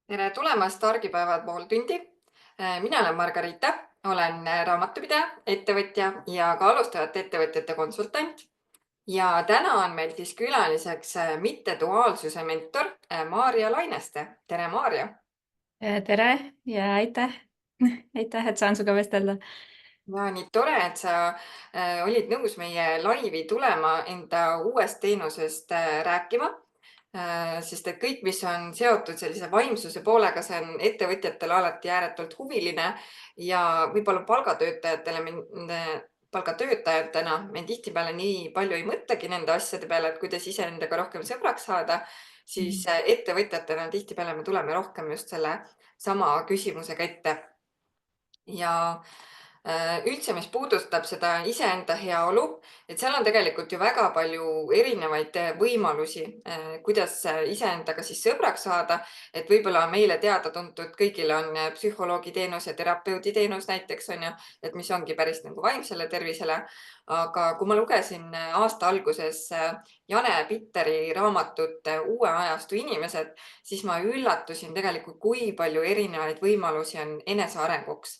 Tere tulemast Argipäevad pool tundi. Mina olen Margarita, olen raamatupidaja, ettevõtja ja ka alustavate ettevõtjate konsultant. Ja täna on meil siis külaliseks mitteduaalsuse mentor Maarja Laineste. Tere, Maarja! Tere ja aitäh! Aitäh, et saan sinuga vestelda. Ja nii tore, et sa olid nõus meie laivi tulema enda uuest teenusest rääkima. Sest et kõik, mis on seotud sellise vaimsuse poolega, see on ettevõtjatele alati ääretult huviline ja võib-olla palgatöötajatena me tihtipeale nii palju ei mõtlegi nende asjade peale, et kuidas iseendaga rohkem sõbraks saada, siis ettevõtjatena tihtipeale me tuleme rohkem just selle sama küsimusega ette. Ja üldse, mis puudutab seda iseenda heaolu, et seal on tegelikult ju väga palju erinevaid võimalusi, kuidas iseendaga siis sõbraks saada. Et võib-olla meile teada-tuntud kõigile on psühholoogi teenus ja terapeudi teenus näiteks on ju, et mis ongi päris nagu vaimsele tervisele. Aga kui ma lugesin aasta alguses Jane Pitteri raamatut Uue ajastu inimesed, siis ma üllatusin tegelikult, kui palju erinevaid võimalusi on enesearenguks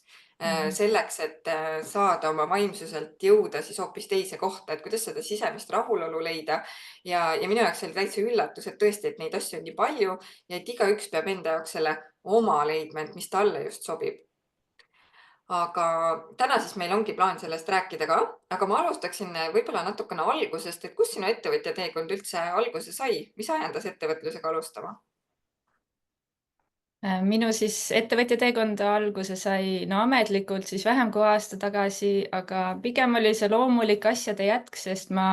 selleks, et saada oma vaimsuselt jõuda siis hoopis teise kohta, et kuidas seda sisemist rahulolu leida. Ja minu jaoks oli täitsa üllatus, et tõesti, et neid asju on nii palju ja et igaüks peab enda jaoks selle oma leidma, et mis talle just sobib. Aga täna siis meil ongi plaan sellest rääkida ka, aga ma alustaksin võib-olla natukene algusest, et kus sinu ettevõtja teekond üldse alguse sai, mis ajendas ettevõtlusega alustama? Minu siis ettevõtja teekond alguse sai ametlikult siis vähem kui aasta tagasi, aga pigem oli see loomulik asjade jätk, sest ma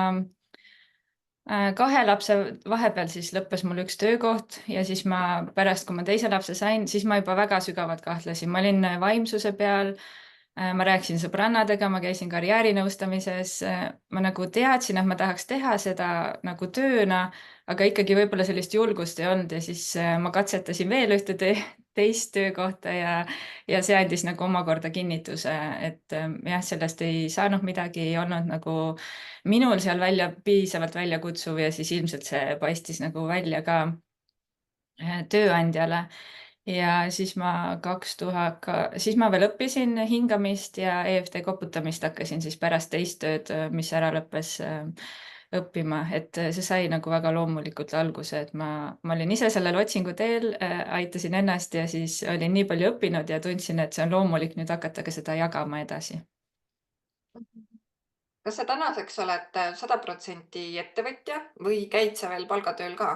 2 lapse vahepeal siis lõppes mul üks töökoht ja siis ma pärast, kui ma teise lapse sain, siis ma juba väga sügavalt kahtlesin. Ma olin vaimsuse peal, ma rääkisin sõbrannadega, ma käisin karjäärinõustamises, ma nagu teadsin, et ma tahaks teha seda nagu tööna, aga ikkagi võib-olla sellist julgust ei olnud ja siis ma katsetasin veel ühte teist töökohta ja see andis nagu omakorda kinnituse, et jah, sellest ei saanud midagi, ei olnud nagu minul seal piisavalt väljakutsuv ja siis ilmselt see paistis nagu välja ka tööandjale. Ja siis siis ma veel õppisin hingamist ja EFT koputamist hakkasin siis pärast teist tööd, mis ära lõppes, õppima, et see sai nagu väga loomulikult alguse, et ma olin ise sellel otsingu teel, aitasin ennast ja siis olin nii palju õppinud ja tundsin, et see on loomulik nüüd hakata ka seda jagama edasi. Kas sa tänaseks oled 100% ettevõtja või käid sa veel palgatööl ka?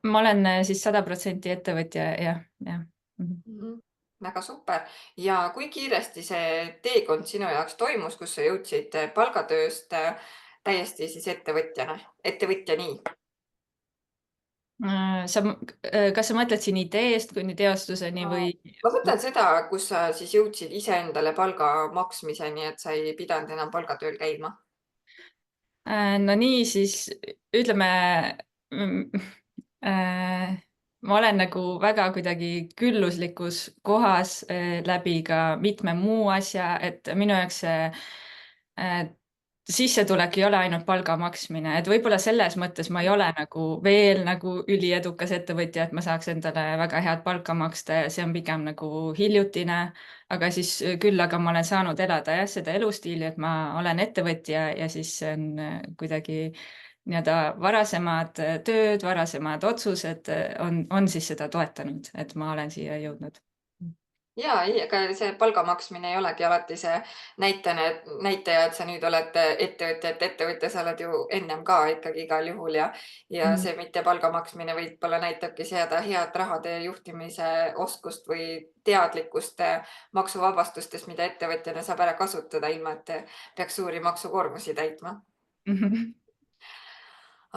Ma olen siis 100% ettevõtja, jah. Mhm. Väga super. Ja kui kiiresti see teekond sinu jaoks toimus, kus sa jõudsid palgatööst täiesti siis ettevõtjani? Kas sa mõtled siin ideest kuni teostuseni No, või? ma mõtlen seda, kus sa siis jõudsid iseendale palga maksmiseni, et sa ei pidanud enam palgatööl käima. No nii, siis ütleme, mm, ma olen nagu väga kuidagi külluslikus kohas läbi ka mitme muu asja, et minu jaoks see äh, sissetulek ei ole ainult palga maksmine, et võib-olla selles mõttes ma ei ole nagu veel nagu üliedukas ettevõtja, et ma saaks endale väga head palka maksta ja see on pigem nagu hiljutine, aga siis küll aga ma olen saanud elada jah, seda elustiili, et ma olen ettevõtja ja siis see on kuidagi nii-öelda varasemad tööd, varasemad otsused on siis seda toetanud, et ma olen siia jõudnud. Ja ei, ega see palga maksmine ei olegi alati see näitaja, et sa nüüd oled ettevõtja, et ettevõtja sa oled ju ennem ka ikkagi igal juhul ja Mhm. see mitte palga maksmine võib-olla näitabki seda head rahade juhtimise oskust või teadlikkust maksuvabastustest, mida ettevõtjana saab ära kasutada, ilma et peaks suuri maksukoormusi täitma. Mhm.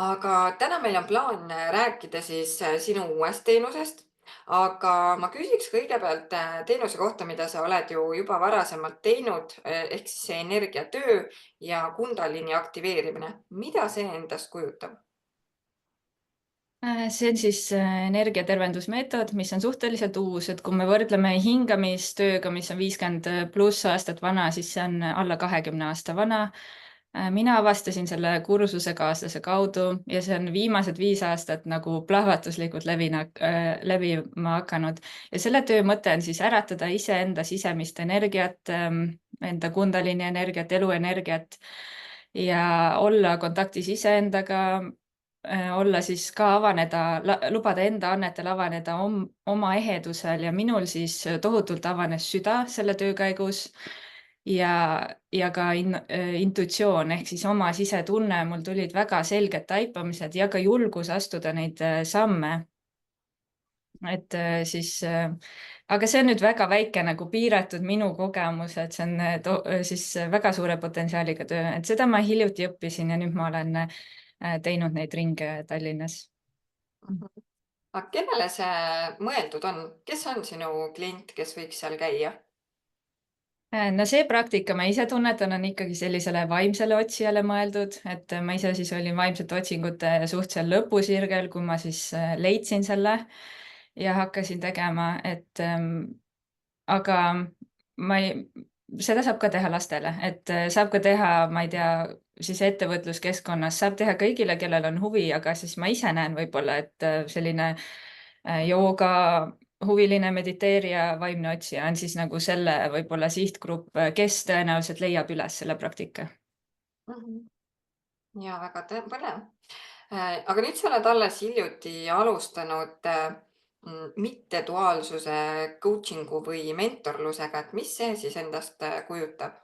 Aga täna meil on plaan rääkida siis sinu uuest teenusest, aga ma küsiks kõigepealt teenuse kohta, mida sa oled ju juba varasemalt teinud, ehk siis see energiatöö ja Kundalini aktiveerimine. Mida see endast kujutab? See on siis energiatervendusmeetod, mis on suhteliselt uus, et kui me võrdleme hingamistööga, mis on 50+ aastat vana, siis see on alla 20 aasta vana. Mina avastasin selle kursusekaaslase kaudu ja see on viimased 5 aastat nagu plahvatuslikult levima hakanud. Ja selle töö mõte on siis äratada iseenda sisemist energiat, enda kundalini energiat, eluenergiat ja olla kontaktis iseendaga, olla siis ka lubada enda annetel avaneda oma ehedusel ja minul siis tohutult avanes süda selle töö käigus ja ka intuitsioon ehk siis oma sisetunne, mul tulid väga selged taipamised ja ka julgus astuda neid samme. Et aga see on nüüd väga väike nagu piiratud minu kogemus, et see on siis väga suure potentsiaaliga töö, et seda ma hiljuti õppisin ja nüüd ma olen teinud neid ringe Tallinnas. Aga kellele see mõeldud on? Kes on sinu klient, kes võiks seal käia? No see praktika, ma ise tunnetan, on ikkagi sellisele vaimsele otsijale mõeldud, et ma ise siis olin vaimsete otsingute suhteliselt lõpusirgel, kui ma siis leidsin selle ja hakkasin tegema, aga seda saab ka teha lastele, et saab ka teha, ma ei tea, siis ettevõtluskeskkonnas saab teha kõigile, kellel on huvi, aga siis ma ise näen võib-olla, et selline jooga huviline mediteerija, vaimne otsija on siis nagu selle võib-olla sihtgrupp, kes tõenäoliselt leiab üles selle praktika. Ja väga põnev. Aga nüüd sa oled alles hiljuti alustanud mitteduaalsuse coaching'u või mentorlusega, et mis see siis endast kujutab?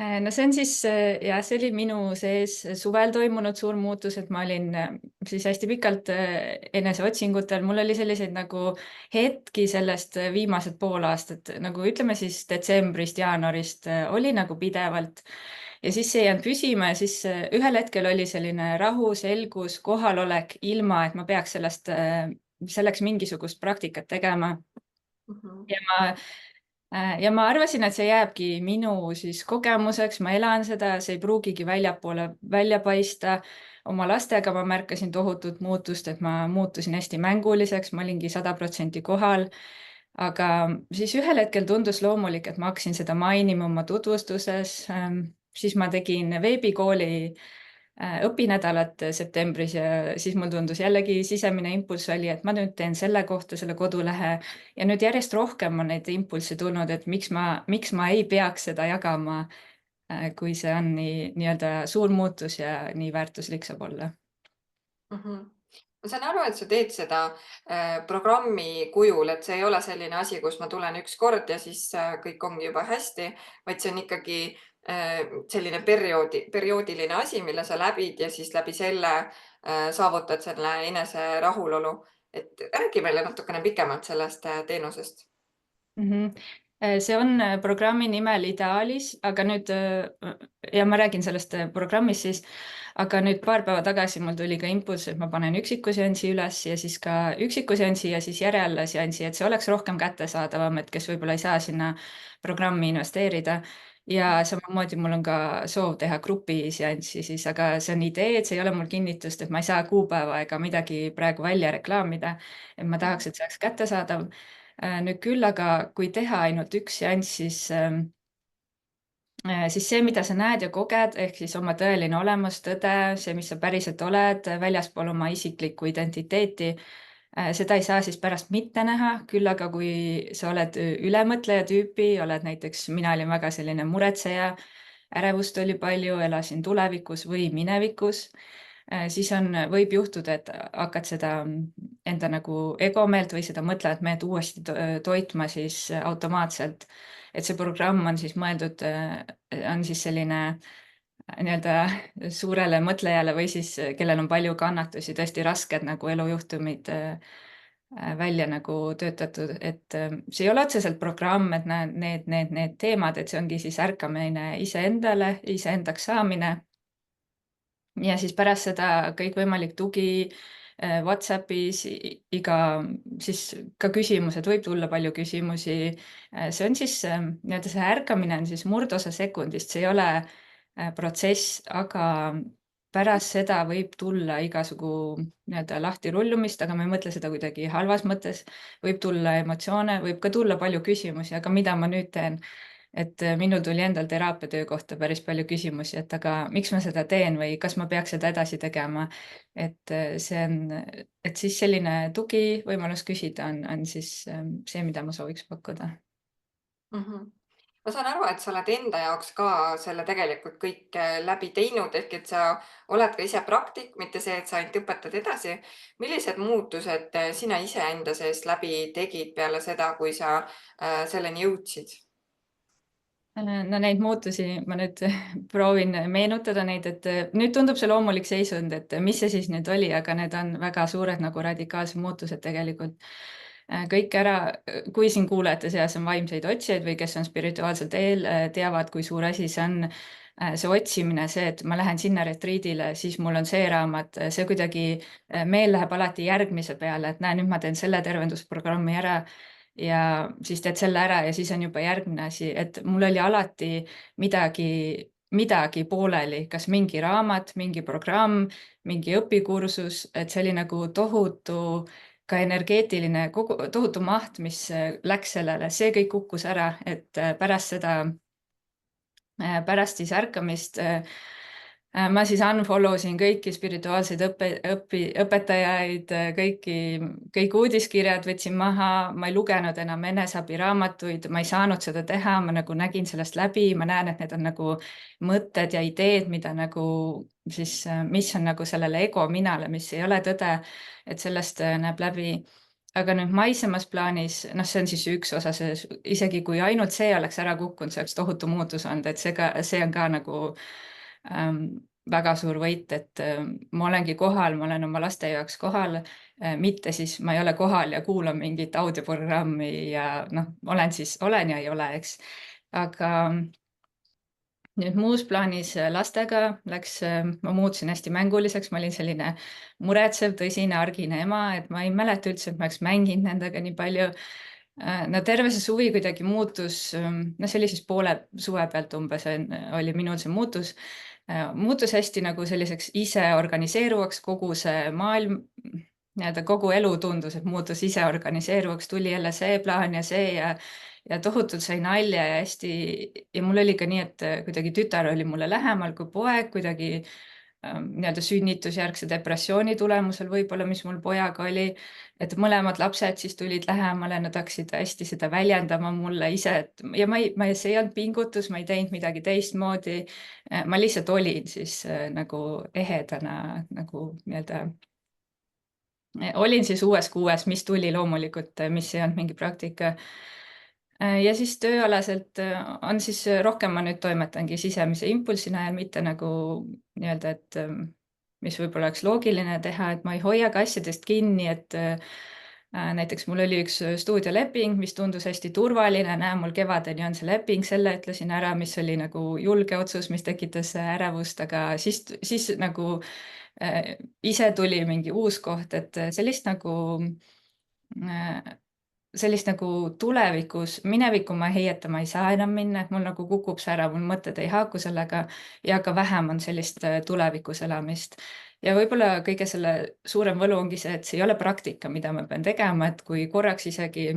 No see on siis jah, see oli minu sees suvel toimunud suur muutus, et ma olin siis hästi pikalt eneseotsingutel, mul oli selliseid nagu hetki sellest viimased pool aastat, nagu ütleme siis detsembrist, jaanuarist oli nagu pidevalt ja siis see ei jäänud püsima ja siis ühel hetkel oli selline rahu, selgus, kohalolek, ilma et ma peaks selleks mingisugust praktikat tegema. Ja ma arvasin, et see jääbki minu siis kogemuseks, ma elan seda, see ei pruugigi väljapoole välja paista. Oma lastega ma märkasin tohutut muutust, et ma muutusin hästi mänguliseks, ma olingi 100% kohal. Aga siis ühel hetkel tundus loomulik, et ma hakkasin seda mainima oma tutvustuses. Siis ma tegin veebikooli õpinädalat septembris ja siis mul tundus jällegi sisemine impulss oli, et ma nüüd teen selle kohta selle kodulehe ja nüüd järjest rohkem on neid impulsse tulnud, et miks ma ei peaks seda jagama, kui see on nii-öelda suur muutus ja nii väärtuslik saab olla. Ma saan aru, et sa teed seda programmi kujul, et see ei ole selline asi, kus ma tulen üks kord ja siis kõik ongi juba hästi, vaid see on ikkagi selline perioodiline asi, mille sa läbid ja siis läbi selle saavutad selle enese rahulolu. Et räägi meile natukene pikemalt sellest teenusest. See on programmi nimel Ideaalis, aga nüüd ja ma räägin sellest programmist siis, aga nüüd paar päeva tagasi mul tuli ka impulss, et ma panen üksiku seansi üles ja siis ka üksiku seansi ja siis järelseansi, et see oleks rohkem kättesaadavam, et kes võib-olla ei saa sinna programmi investeerida. Ja samamoodi mul on ka soov teha grupiseanssi siis, aga see on idee, et see ei ole mul kinnitust, et ma ei saa kuupäeva ega midagi praegu välja reklaamida. Et ma tahaks, et see oleks kättesaadav. Nüüd küll, aga kui teha ainult üks seanss, siis see, mida sa näed ja koged, ehk siis oma tõeline olemus, tõde, see, mis sa päriselt oled, väljaspool oma isiklikku identiteeti, seda ei saa siis pärast mitte näha, küll aga kui sa oled ülemõtleja tüüpi, oled näiteks, mina olin väga selline muretseja, ärevust oli palju, elasin tulevikus või minevikus, siis võib juhtuda, et hakkad seda enda nagu egomeelt või seda mõtlevat meelt uuesti toitma siis automaatselt. Et see programm on siis mõeldud, on siis selline nii-öelda suurele mõtlejale või siis kellel on palju kannatusi, tõesti rasked nagu elujuhtumid välja nagu töötatud, et see ei ole otseselt programm, et need teemad, et see ongi siis ärkamine iseendale, iseendaks saamine. Ja siis pärast seda kõikvõimalik tugi WhatsAppis, siis ka küsimused, võib tulla palju küsimusi. See on siis nii-öelda see ärkamine on siis murdosa sekundist, see ei ole protsess, aga pärast seda võib tulla igasugu nii-öelda lahtirullumist, aga ma ei mõtle seda kuidagi halvas mõttes. Võib tulla emotsioone, võib ka tulla palju küsimusi, aga mida ma nüüd teen? et minul tuli endal teraapiatöö kohta päris palju küsimusi, et aga miks ma seda teen või kas ma peaks seda edasi tegema. Et see on, et siis selline tugi, võimalus küsida on siis see, mida ma sooviks pakkuda. Ma saan aru, et sa oled enda jaoks ka selle tegelikult kõik läbi teinud, ehk et sa oled ka ise praktik, mitte see, et sa ainult õpetad edasi. Millised muutused sina iseenda sees läbi tegid peale seda, kui sa selleni jõudsid? No neid muutusi ma nüüd proovin meenutada neid, et nüüd tundub see loomulik seisund, et mis see siis nüüd oli, aga need on väga suured nagu radikaalsed muutused tegelikult. Kõik ära, kui siin kuulajate seas on vaimseid otsijaid või kes on spirituaalsel teel, teavad, kui suur asi see on. See otsimine, see, et ma lähen sinna retriidile, siis mul on see raamat, see kuidagi, meel läheb alati järgmise peale, et näe, nüüd ma teen selle tervendusprogrammi ära ja siis teed selle ära ja siis on juba järgmine asi, et mul oli alati midagi pooleli, kas mingi raamat, mingi programm, mingi õpikursus, et see oli nagu tohutu ka energeetiline tohutu maht, mis läks sellele, see kõik kukkus ära, et pärast siis ärkamist ma siis unfollow sin kõiki spirituaalseid õpetajaid, kõik uudiskirjad võtsin maha, ma ei lugenud enam eneseabiraamatuid, ma ei saanud seda teha, ma nagu nägin sellest läbi, ma näen, et need on nagu mõtted ja ideed, mida nagu siis, mis on nagu sellele ego minale, mis ei ole tõde, et sellest näeb läbi. Aga nüüd maisemas plaanis, noh, see on siis üks osa, isegi kui ainult see oleks ära kukkunud, see oleks tohutu muutus olnud, et see on ka nagu väga suur võit, et ma olengi kohal, ma olen oma laste jaoks kohal, mitte siis ma ei ole kohal ja kuulan mingit audioprogrammi ja noh, olen ja ei ole, eks. Aga nüüd muus plaanis lastega ma muutusin hästi mänguliseks, ma olin selline muretsev, tõsine, argine ema, et ma ei mäleta üldse, et ma oleks mänginud nendega nii palju. No terve see suvi kuidagi muutus, no see oli siis poole suve pealt umbes oli minul see muutus hästi nagu selliseks ise organiseeruvaks, kogu see maailm, kogu elu tundus, et muutus ise organiseeruvaks, tuli jälle see plaan ja see ja tohutult sai nalja ja hästi ja mul oli ka nii, et kuidagi tütar oli mulle lähemal kui poeg, kuidagi sünnitusjärgse depressiooni tulemusel võib-olla, mis mul pojaga oli, et mõlemad lapsed siis tulid lähemale, nad hakkasid hästi seda väljendama mulle ise, et ja see ei olnud pingutus, ma ei teinud midagi teistmoodi. Ma lihtsalt olin siis nagu ehedana nagu olin siis uues kuues, mis tuli loomulikult, mis ei olnud mingi praktika. Ja siis tööalaselt on siis rohkem ma nüüd toimetangi sisemise impulsi najal, mitte nagu et mis võib-olla oleks loogiline teha, et ma ei hoia ka asjadest kinni, et näiteks mul oli üks stuudioleping, mis tundus hästi turvaline, näe, mul kevadeni on see leping, selle ütlesin ära, mis oli nagu julge otsus, mis tekitas ärevust, aga siis nagu ise tuli mingi uus koht, et sellist nagu tulevikus, minevikku ma heietama ei saa enam minna, et mul nagu kukub see ära, mul mõtted ei haaku sellega ja ka vähem on sellist tulevikus elamist. Ja võib-olla kõige selle suurem võlu ongi see, et see ei ole praktika, mida ma pean tegema, et kui korraks isegi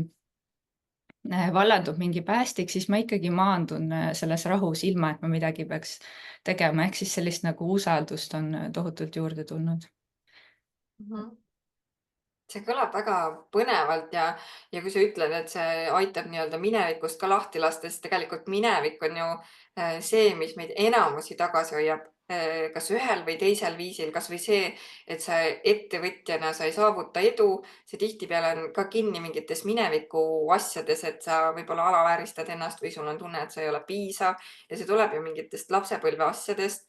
vallandub mingi päästik, siis ma ikkagi maandun selles rahus, ilma et ma midagi peaks tegema, ehk siis sellist nagu usaldust on tohutult juurde tulnud. See kõlab väga põnevalt ja kui sa ütled, et see aitab nii-öelda minevikust ka lahti lasta, siis tegelikult minevik on ju see, mis meid enamusi tagasi hoiab, kas ühel või teisel viisil, kas või see, et sa ettevõtjana sa ei saavuta edu, see tihtipeale on ka kinni mingites mineviku asjades, et sa võib-olla alavääristad ennast või sul on tunne, et sa ei ole piisav ja see tuleb ju mingitest lapsepõlve asjadest.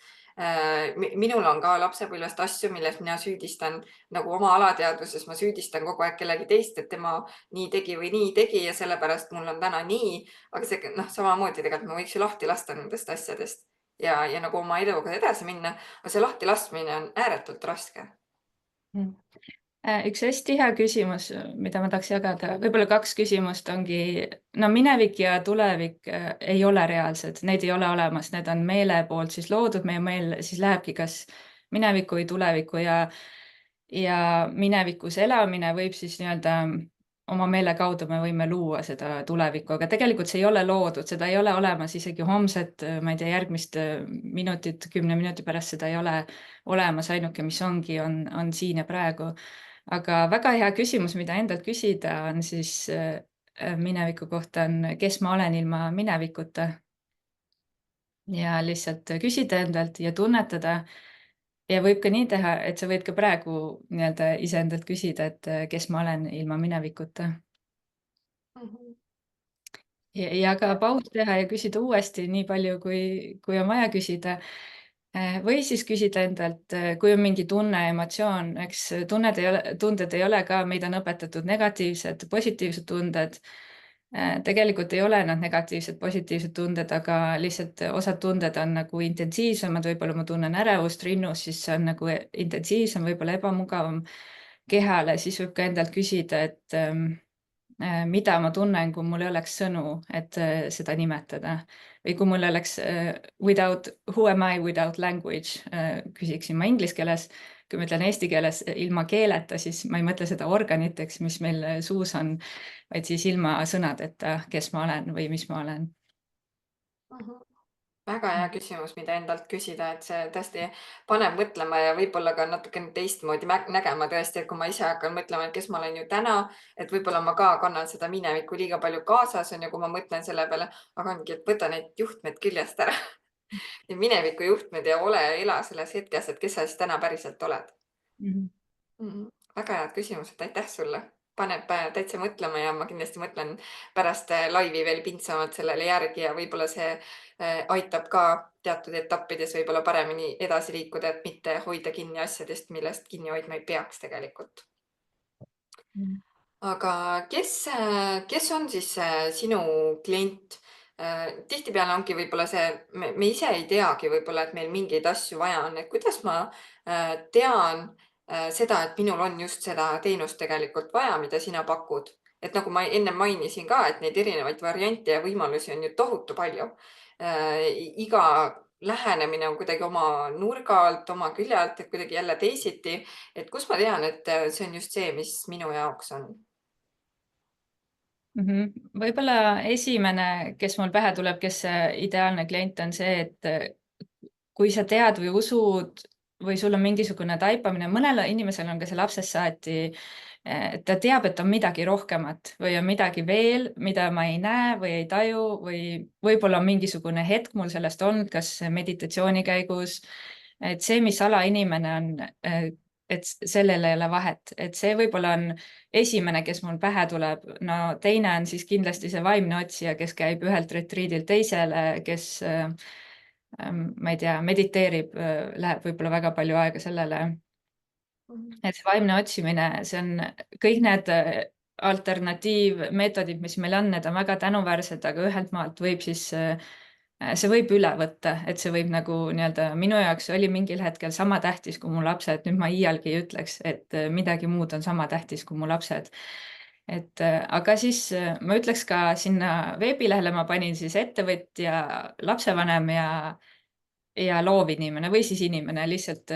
Minul on ka lapsepõlvest asju, milles mina süüdistan nagu oma alateadvuses, ma süüdistan kogu aeg kellegi teist, et tema nii tegi või nii tegi ja sellepärast mul on täna nii, aga see samamoodi tegelikult ma võiks ju lahti lasta nendest asjadest ja nagu oma eluga edasi minna, aga see lahti laskmine on ääretult raske. Üks hästi hea küsimus, mida ma tahaks jagada, võib-olla 2 küsimust ongi, no minevik ja tulevik ei ole reaalsed, neid ei ole olemas, need on meele poolt siis loodud, meie meel siis lähebki kas minevikku või tulevikku ja minevikus elamine võib siis oma meele kaudu me võime luua seda tulevikku, aga tegelikult see ei ole loodud, seda ei ole olemas isegi homset, ma ei tea, järgmist minutit, 10 minuti pärast seda ei ole olemas, ainuke, mis ongi, on siin ja praegu. Aga väga hea küsimus, mida endalt küsida, on siis mineviku kohta on, kes ma olen ilma minevikuta. Ja lihtsalt küsida endalt ja tunnetada. Ja võib ka nii teha, et sa võid ka praegu nii-öelda iseendalt küsida, et kes ma olen ilma minevikuta. Ja ka paus teha ja küsida uuesti nii palju, kui on vaja küsida. Või siis küsida endalt, kui on mingi tunne, emotsioon, eks tunded ei ole ka, meid on õpetatud negatiivsed, positiivsed tunded. Tegelikult ei ole nad negatiivsed, positiivsed tunded, aga lihtsalt osad tunded on nagu intensiivsemad, võib-olla ma tunnen ärevust rinnus, siis see on nagu intensiivsem, võib-olla ebamugavam kehale, siis võib ka endalt küsida, et mida ma tunnen, kui mul ei oleks sõnu, et seda nimetada. Või kui mul oleks who am I without language, küsiksin ma inglise keeles. Kui ma ütlen eesti keeles ilma keeleta, siis ma ei mõtle seda organiteks, mis meil suus on, vaid siis ilma sõnadeta, kes ma olen või mis ma olen. Väga hea küsimus, mida endalt küsida, et see tõesti paneb mõtlema ja võib-olla ka natukene teistmoodi nägema tõesti, et kui ma ise hakkan mõtlema, et kes ma olen ju täna, et võib-olla ma ka kannan seda minevikku liiga palju kaasas, on ju, kui ma mõtlen selle peale, aga ongi, et võta need juhtmed küljest ära. Need mineviku juhtmed ja ela selles hetkes, et kes sa siis täna päriselt oled. Väga head küsimused, aitäh sulle. Paneb täitsa mõtlema ja ma kindlasti mõtlen pärast laivi veel pintsamalt sellele järgi ja võib-olla see aitab ka teatud etappides võib-olla paremini edasi liikuda, et mitte hoida kinni asjadest, millest kinni hoidma ei peaks tegelikult. Aga kes on siis sinu klient? Tihtipeale ongi võib-olla see, me ise ei teagi võib-olla, et meil mingeid asju vaja on, et kuidas ma tean seda, et minul on just seda teenust tegelikult vaja, mida sina pakud. Et nagu ma enne mainisin ka, et neid erinevaid variante ja võimalusi on ju tohutu palju. Iga lähenemine on kuidagi oma nurga alt, oma külje alt, et kuidagi jälle teisiti. Et kus ma tean, et see on just see, mis minu jaoks on? Võib-olla esimene, kes mul pähe tuleb, kes see ideaalne klient on see, et kui sa tead või usud või sul on mingisugune taipamine, mõnel inimesel on ka see lapsest saati, ta teab, et on midagi rohkemat või on midagi veel, mida ma ei näe või ei taju või võib-olla on mingisugune hetk mul sellest olnud, kas meditatsiooni käigus, et see, mis alainimene on, et sellel ei ole vahet, et see võib-olla on esimene, kes mul pähe tuleb. No teine on siis kindlasti see vaimne otsija, kes käib ühelt retriidilt teisele, kes ma ei tea, mediteerib, läheb võib-olla väga palju aega sellele. Et see vaimne otsimine, see on kõik need alternatiivmeetodid, mis meil on, need on väga tänuväärsed, aga ühelt maalt võib siis, see võib üle võtta, et see võib nagu nii-öelda minu jaoks oli mingil hetkel sama tähtis kui mu lapsed. Nüüd ma iialgi ei ütleks, et midagi muud on sama tähtis kui mu lapsed. Et aga siis ma ütleks ka sinna veebilehele ma panin siis ettevõtja, lapsevanem ja loovinimene või siis inimene lihtsalt,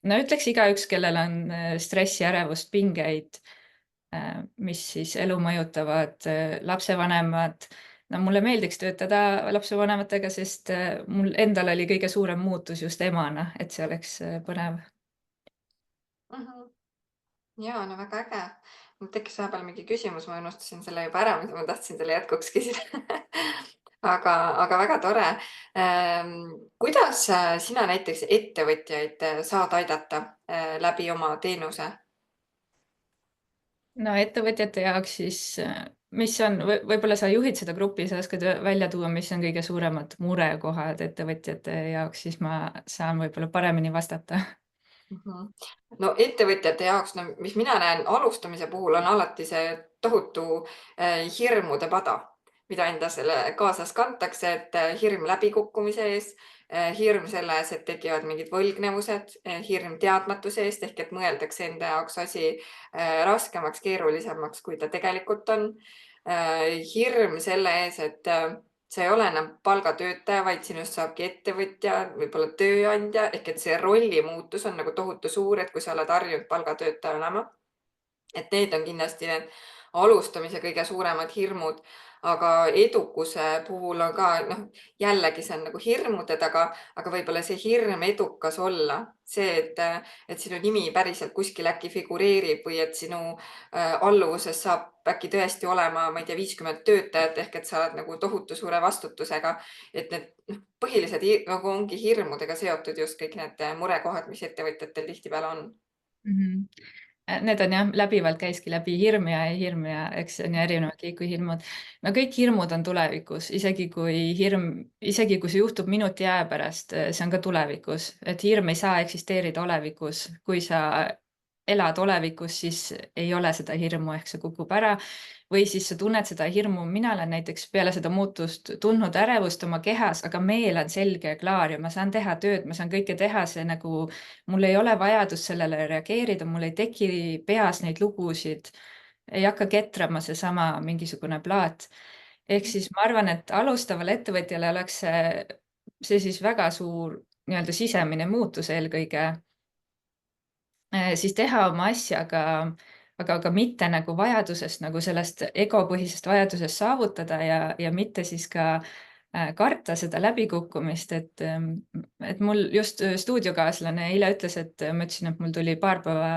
no ütleks igaüks, kellel on stressi, ärevust, pingeid, mis siis elu mõjutavad, lapsevanemad. No mulle meeldiks töötada lapsevanematega, sest mul endal oli kõige suurem muutus just emana, et see oleks põnev. Ja, no väga äge. Mul tekkis vahepeal mingi küsimus, ma unustasin selle juba ära, mida ma tahtsin selle jätkuks küsida. aga väga tore. Kuidas sina näiteks ettevõtjaid saad aidata läbi oma teenuse? No ettevõtjate jaoks siis, mis on, võib-olla sa juhid seda gruppi, sa oskad välja tuua, mis on kõige suuremad murekohad ettevõtjate jaoks, siis ma saan võib-olla paremini vastata. No ettevõtjate jaoks, no mis mina näen alustamise puhul on alati see tohutu hirmude pada, mida enda selle kaasas kantakse, et hirm läbikukkumise ees, hirm selle ees, et tekivad mingid võlgnevused, hirm teadmatuse eest ehk et mõeldakse enda jaoks asi raskemaks, keerulisemaks, kui ta tegelikult on. Hirm selle ees, et sa ei ole enam palgatöötaja, vaid sinust saabki ettevõtja, võib-olla tööandja ehk et see rollimuutus on nagu tohutu suur, et kui sa oled harjunud palgatöötaja olema. Et need on kindlasti need alustamise kõige suuremad hirmud, aga edukuse puhul on ka jällegi see on nagu hirmude taga, aga võib-olla see hirm edukas olla, see, et sinu nimi päriselt kuskil äkki figureerib või et sinu alluvuses saab äkki tõesti olema, ma ei tea, 50 töötajat ehk et sa oled nagu tohutu suure vastutusega, et need põhilised nagu ongi hirmudega seotud just kõik need murekohad, mis ettevõtjatel tihtipeale on. Need on jah, läbivalt käiski läbi hirm ja eks see on ju erinevad liikuhirmud. No kõik hirmud on tulevikus, isegi kui see juhtub minuti aja pärast, see on ka tulevikus, et hirm ei saa eksisteerida olevikus. Kui sa elad olevikus, siis ei ole seda hirmu ehk see kukub ära või siis sa tunned seda hirmu. Mina olen näiteks peale seda muutust tundnud ärevust oma kehas, aga meel on selge ja klaar ja ma saan teha tööd, ma saan kõike teha, see nagu mul ei ole vajadus sellele reageerida, mul ei teki peas neid lugusid, ei hakka ketrama seesama mingisugune plaat. Ehk siis ma arvan, et alustaval ettevõtjale oleks see siis väga suur nii-öelda sisemine muutus eelkõige, siis teha oma asja, aga mitte nagu vajadusest, nagu sellest egopõhisest vajadusest saavutada ja mitte siis ka karta seda läbikukkumist, et mul just stuudiokaaslane eile ütles, et ma ütlesin, et mul tuli paar päeva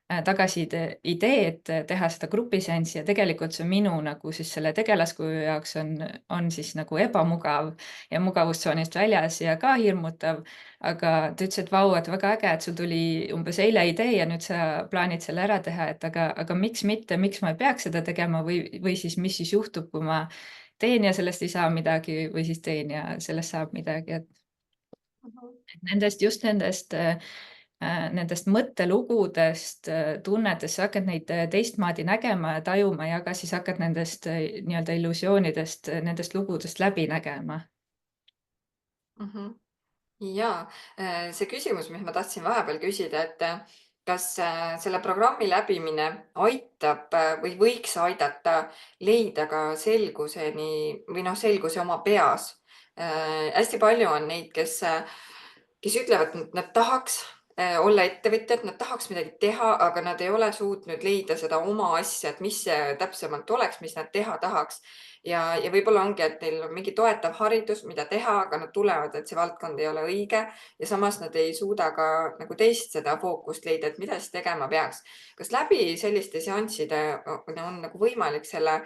tagasi idee, et teha seda grupiseanssi ja tegelikult see minu nagu siis selle tegelaskuju jaoks on siis nagu ebamugav ja mugavustsoonist väljas ja ka hirmutav. Aga ta ütles, et vau, et väga äge, et sul tuli umbes eile idee ja nüüd sa plaanid selle ära teha, et aga miks mitte, miks ma ei peaks seda tegema või siis mis siis juhtub, kui ma teen ja sellest ei saa midagi või siis teen ja sellest saab midagi, et nendest mõttelugudest, tunnetest, sa hakkad neid teistmoodi nägema ja tajuma ja ka siis hakkad nendest nii-öelda illusioonidest, nendest lugudest läbi nägema. Ja see küsimus, mis ma tahtsin vahepeal küsida, et kas selle programmi läbimine aitab või võiks aidata leida ka selguseni või selguse oma peas. Hästi palju on neid, kes ütlevad, et nad tahaks olla ettevõtjad, nad tahaks midagi teha, aga nad ei ole suutnud leida seda oma asja, et mis see täpsemalt oleks, mis nad teha tahaks. Ja võib-olla ongi, et neil on mingi toetav haridus, mida teha, aga nad tulevad, et see valdkond ei ole õige ja samas nad ei suuda ka nagu teist seda fookust leida, et mida siis tegema peaks. Kas läbi selliste seansside on nagu võimalik selle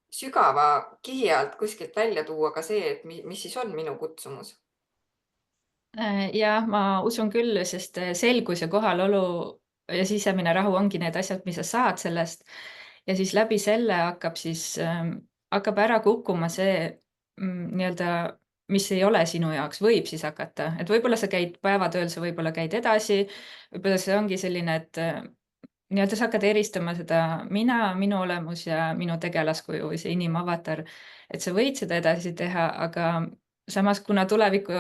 sügava kihi alt kuskilt välja tuua ka see, et mis siis on minu kutsumus? Ja ma usun küll, sest selgus ja kohalolu ja sisemine rahu ongi need asjad, mis sa saad sellest. Ja siis läbi selle hakkab ära kukkuma see nii-öelda, mis ei ole sinu jaoks, võib siis hakata, et võib-olla sa käid päevatööl, sa võib-olla käid edasi, võib-olla see ongi selline, et nii-öelda sa hakkad eristama seda minu olemus ja minu tegelaskuju või see inimavatar, et sa võid seda edasi teha, aga samas, kuna tulevikku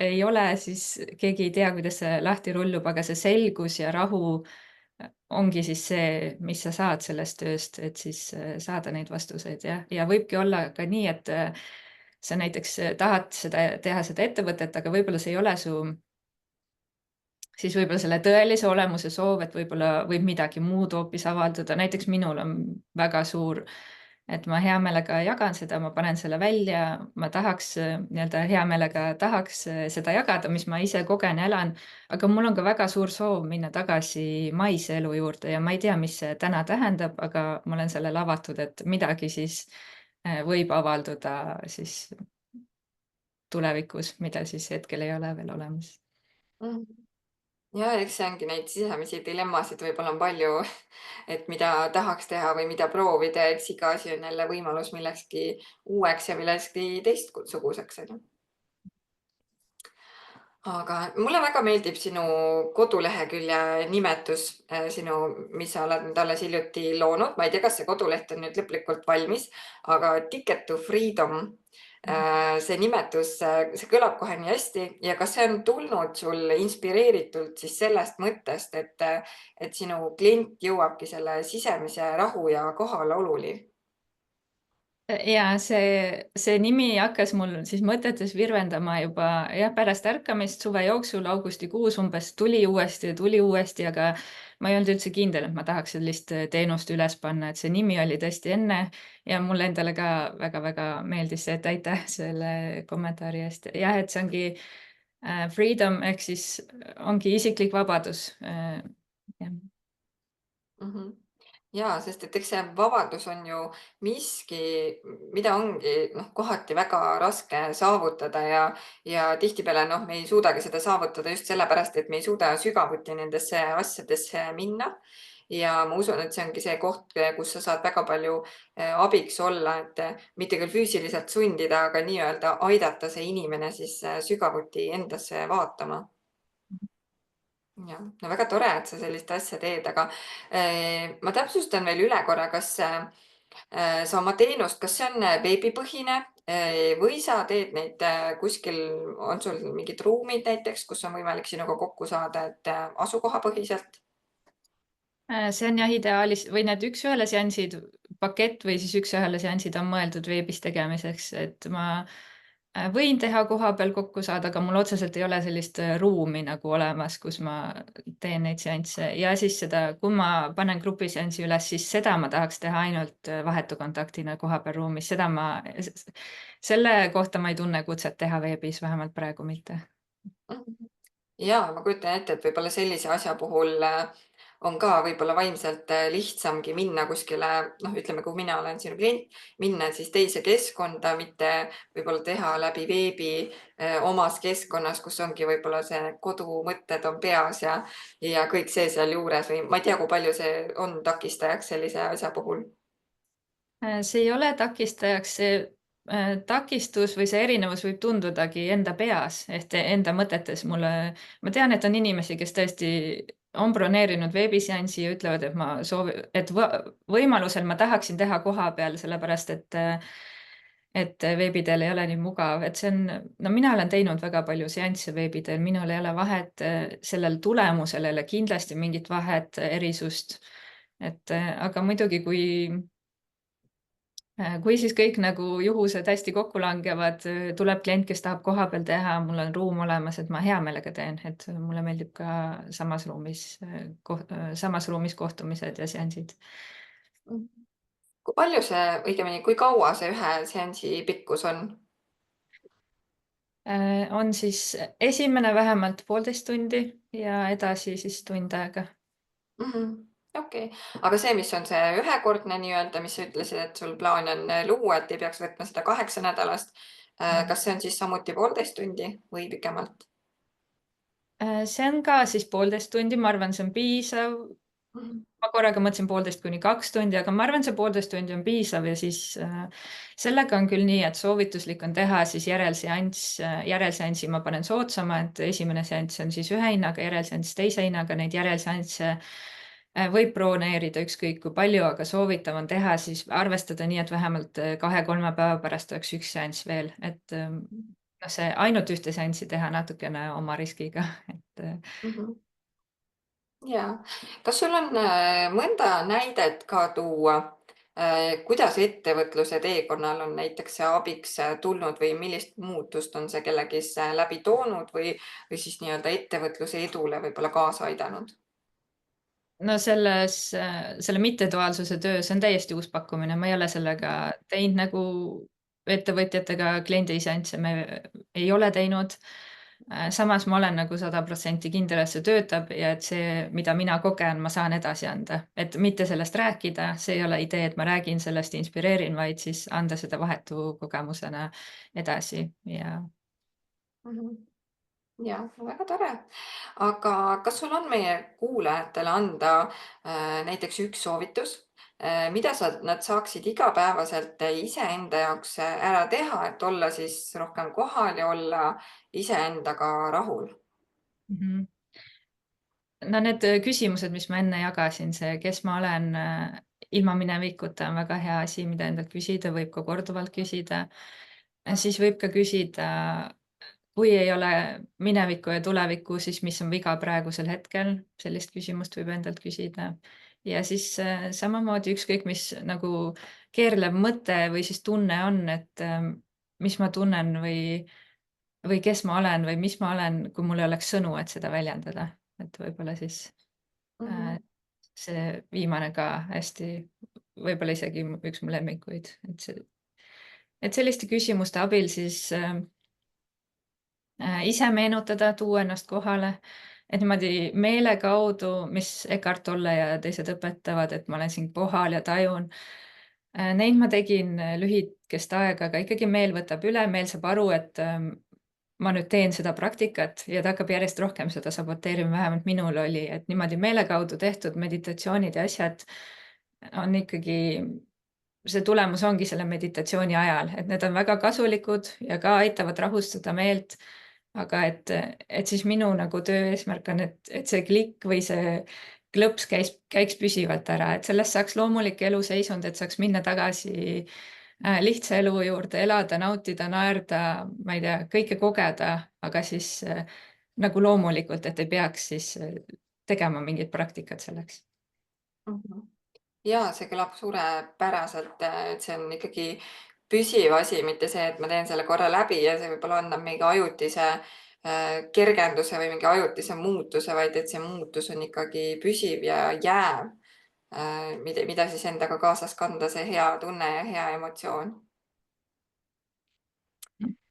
ei ole, siis keegi ei tea, kuidas see lahti rullub, aga see selgus ja rahu ongi siis see, mis sa saad sellest tööst, et siis saada neid vastuseid ja võibki olla ka nii, et sa näiteks tahad teha seda ettevõtet, aga võib-olla see ei ole siis võib-olla selle tõelise olemuse soov, et võib-olla võib midagi muud hoopis avalduda. Näiteks minul on väga suur, et ma hea meelega jagan seda, ma panen selle välja, ma tahaks nii-öelda hea meelega tahaks seda jagada, mis ma ise kogen ja elan, aga mul on ka väga suur soov minna tagasi maise elu juurde ja ma ei tea, mis see täna tähendab, aga ma olen sellele avatud, et midagi siis võib avalduda siis tulevikus, mida siis hetkel ei ole veel olemas. Ja eks see ongi neid sisemisi dilemmasid võib-olla on palju, et mida tahaks teha või mida proovida, eks iga asi on jälle võimalus millekski uueks ja millekski teistsuguseks, on ju. Aga mulle väga meeldib sinu kodulehekülje nimetus, mis sa oled nüüd alles hiljuti loonud. Ma ei tea, kas see koduleht on nüüd lõplikult valmis, aga Ticket to Freedom, see nimetus, see kõlab kohe nii hästi ja kas see on tulnud sul inspireeritult siis sellest mõttest, et sinu klient jõuabki selle sisemise rahu ja kohaloluni? ja see nimi hakkas mul siis mõtetes virvendama juba jah, pärast ärkamist suve jooksul, augustikuus umbes tuli uuesti, aga ma ei olnud üldse kindel, et ma tahaks sellist teenust üles panna, et see nimi oli tõesti enne ja mulle endale ka väga-väga meeldis see, et aitäh selle kommentaari eest. jah, et see ongi freedom ehk siis ongi isiklik vabadus. Jah. Mhm. Jaa, sest et eks see vabadus on ju miski, mida ongi kohati väga raske saavutada ja tihtipeale me ei suudagi seda saavutada just sellepärast, et me ei suuda sügavuti nendesse asjadesse minna. Ja ma usun, et see ongi see koht, kus sa saad väga palju abiks olla, et mitte küll füüsiliselt sundida, aga nii-öelda aidata see inimene siis sügavuti endasse vaatama. Jah, no väga tore, et sa sellist asja teed, aga ma täpsustan veel üle korra, kas sa oma teenust, kas see on veebipõhine või sa teed neid kuskil, on sul mingid ruumid näiteks, kus on võimalik sinuga kokku saada, et asukohapõhiselt? See on jah ideaalis või need üks-ühele seansid, pakett või siis üks-ühele seansid on mõeldud veebis tegemiseks, et ma võin teha kohapeal kokku saada, aga mul otseselt ei ole sellist ruumi nagu olemas, kus ma teen neid seansse ja siis seda, kui ma panen grupiseansi üles, siis seda ma tahaks teha ainult vahetu kontaktina kohapeal ruumis, selle kohta ma ei tunne kutset teha veebis, vähemalt praegu mitte. Mhm. Jaa, ma kujutan ette, et võib-olla sellise asja puhul on ka võib-olla vaimselt lihtsamgi minna kuskile, ütleme, kui mina olen sinu klient, minna siis teise keskkonda, mitte võib-olla teha läbi veebi omas keskkonnas, kus ongi võib-olla see kodumõtted on peas ja kõik see sealjuures või ma ei tea, kui palju see on takistajaks sellise asja puhul. See ei ole takistajaks, see takistus või see erinevus võib tundudagi enda peas ehk enda mõtetes. Ma tean, et on inimesi, kes tõesti on broneerinud veebiseansi ja ütlevad, et et võimalusel ma tahaksin teha kohapeal, sellepärast et veebi teel ei ole nii mugav, et no mina olen teinud väga palju seansse veebi teel, minul ei ole vahet, sellel tulemusel ei ole kindlasti mingit vahet, erisust. Aga muidugi, kui siis kõik nagu juhused hästi kokku langevad, tuleb klient, kes tahab kohapeal teha, mul on ruum olemas, et ma hea meelega teen, et mulle meeldib ka samas ruumis kohtumised ja seansid. Kui palju see, õigemini, kui kaua see ühe seansi pikkus on? On siis esimene vähemalt 1,5 tundi ja edasi siis tund aega. Okei, aga see, mis on see ühekordne nii-öelda, mis sa ütlesid, et sul plaan on luua, et ei peaks võtma seda 8 nädalast. Kas see on siis samuti 1,5 tundi või pikemalt? See on ka siis 1,5 tundi, ma arvan, see on piisav. Mhm. Ma korraga mõtlesin 1,5 kuni 2 tundi, aga ma arvan, see 1,5 tundi on piisav ja siis sellega on küll nii, et soovituslik on teha siis järelseanssi ma panen soodsama, et esimene seanss on siis ühe hinnaga, järelseanss teise hinnaga, neid järelseansse võib broneerida ükskõik kui palju, aga soovitav on teha siis arvestada nii, et vähemalt 2-3 päeva pärast oleks üks seanss veel, et see ainult ühte seanssi teha natukene oma riskiga, et Mhm. Jaa. Kas sul on mõnda näidet ka tuua, kuidas ettevõtluse teekonnal on näiteks see abiks tulnud või millist muutust on see kellegis läbi toonud või siis nii-öelda ettevõtluse edule võib-olla kaasa aidanud? no selle mitteduaalsuse töö, see on täiesti uus pakkumine, ma ei ole sellega teinud nagu ettevõtjatega kliendiseansse me ei ole teinud. Samas ma olen nagu 100% kindel, et see töötab ja et see, mida mina kogen, ma saan edasi anda, et mitte sellest rääkida, see ei ole idee, et ma räägin sellest, inspireerin, vaid siis anda seda vahetu kogemusena edasi ja Mhm. Jah, väga tore. Aga kas sul on meie kuulajatele anda näiteks üks soovitus, mida nad saaksid igapäevaselt iseenda jaoks ära teha, et olla siis rohkem kohal ja olla iseendaga rahul? mhm. No need küsimused, mis ma enne jagasin, see, kes ma olen ilma minevikuta, on väga hea asi, mida endalt küsida, võib ka korduvalt küsida. Siis võib ka küsida, kui ei ole minevikku ja tulevikku, siis mis on viga praegusel hetkel, sellist küsimust võib endalt küsida. ja siis samamoodi ükskõik, mis nagu keerlev mõte või siis tunne on, et mis ma tunnen või kes ma olen või mis ma olen, kui mul ei oleks sõnu, et seda väljendada, et võib-olla siis Mhm. see viimane ka hästi, võib-olla isegi üks mu lemmikuid, et selliste küsimuste abil siis ise meenutada, tuua ennast kohale, et niimoodi meelekaudu, mis Eckart Tolle ja teised õpetavad, et ma olen siin kohal ja tajun. Neid ma tegin lühikest aega, aga ikkagi meel võtab üle, meel saab aru, et ma nüüd teen seda praktikat ja ta hakkab järjest rohkem seda saboteerima, vähemalt minul oli, et niimoodi meelekaudu tehtud meditatsioonid ja asjad on ikkagi, see tulemus ongi selle meditatsiooni ajal, et need on väga kasulikud ja ka aitavad rahustada meelt. Aga et siis minu nagu töö eesmärk on, et see klikk või see klõps käiks püsivalt ära, et sellest saaks loomulik eluseisund, et saaks minna tagasi lihtsa elu juurde, elada, nautida, naerda, ma ei tea, kõike kogeda, aga siis nagu loomulikult, et ei peaks siis tegema mingit praktikat selleks. Mhm. Ja see kõlab suurepäraselt, et see on ikkagi püsiv asi, mitte see, et ma teen selle korra läbi ja see võib-olla annab mingi ajutise kergenduse või mingi ajutise muutuse, vaid et see muutus on ikkagi püsiv ja jääv, mida siis endaga kaasas kanda, see hea tunne ja hea emotsioon.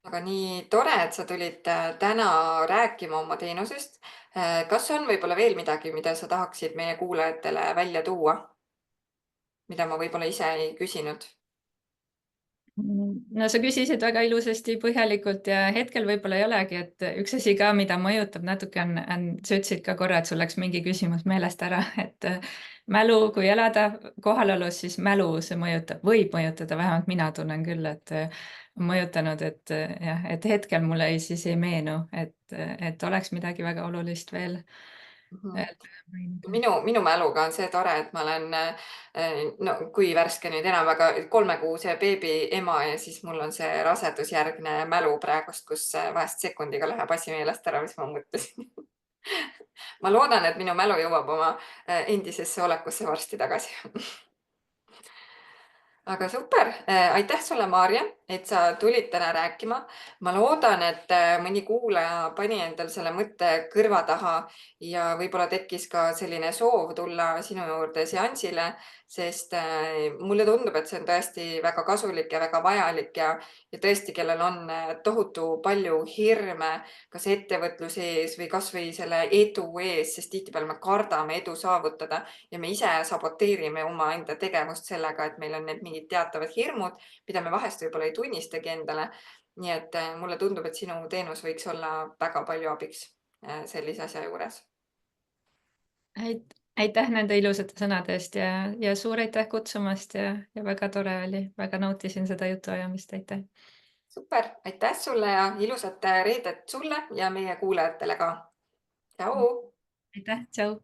Aga nii tore, et sa tulid täna rääkima oma teenusest. Kas on võib-olla veel midagi, mida sa tahaksid meie kuulajatele välja tuua, mida ma võib-olla ise ei küsinud? No sa küsisid väga ilusasti, põhjalikult ja hetkel võib-olla ei olegi, et üks asi ka, mida mõjutab natuke sa ütlesid ka korra, et sul läks mingi küsimus meelest ära, et mälu, kui elada kohalolus, siis mälu see mõjutab, võib mõjutada, vähemalt mina tunnen küll, et on mõjutanud, et jah, et hetkel mulle siis ei meenu, et oleks midagi väga olulist veel Mhm. öelda. Minu mäluga on see tore, et ma olen, no kui värske nüüd enam, aga 3-kuuse beebi ema ja siis mul on see rasedusjärgne mälu praegust, kus vahest sekundiga läheb asi meelest ära, mis ma mõtlesin. Ma loodan, et minu mälu jõuab oma endisesse olekusse varsti tagasi. Aga super, aitäh sulle, Maarja, et sa tulid täna rääkima. Ma loodan, et mõni kuulaja pani endal selle mõtte kõrva taha ja võib-olla tekkis ka selline soov tulla sinu juurde seansile, sest mulle tundub, et see on tõesti väga kasulik ja väga vajalik ja tõesti, kellel on tohutu palju hirme, kas ettevõtluse ees või kasvõi selle edu ees, sest tihtipeale me kardame edu saavutada ja me ise saboteerime omaenda tegevust sellega, et meil on need mingid teatavad hirmud, mida me vahest võib-olla ei tunnistagi endale. nii et mulle tundub, et sinu teenus võiks olla väga palju abiks sellise asja juures. Aitäh nende ilusate sõnade eest ja suur aitäh kutsumast ja väga tore oli, väga nautisin seda jutuajamist, aitäh. super, aitäh sulle ja ilusat reedet sulle ja meie kuulajatele ka. tšau. Aitäh, tšau.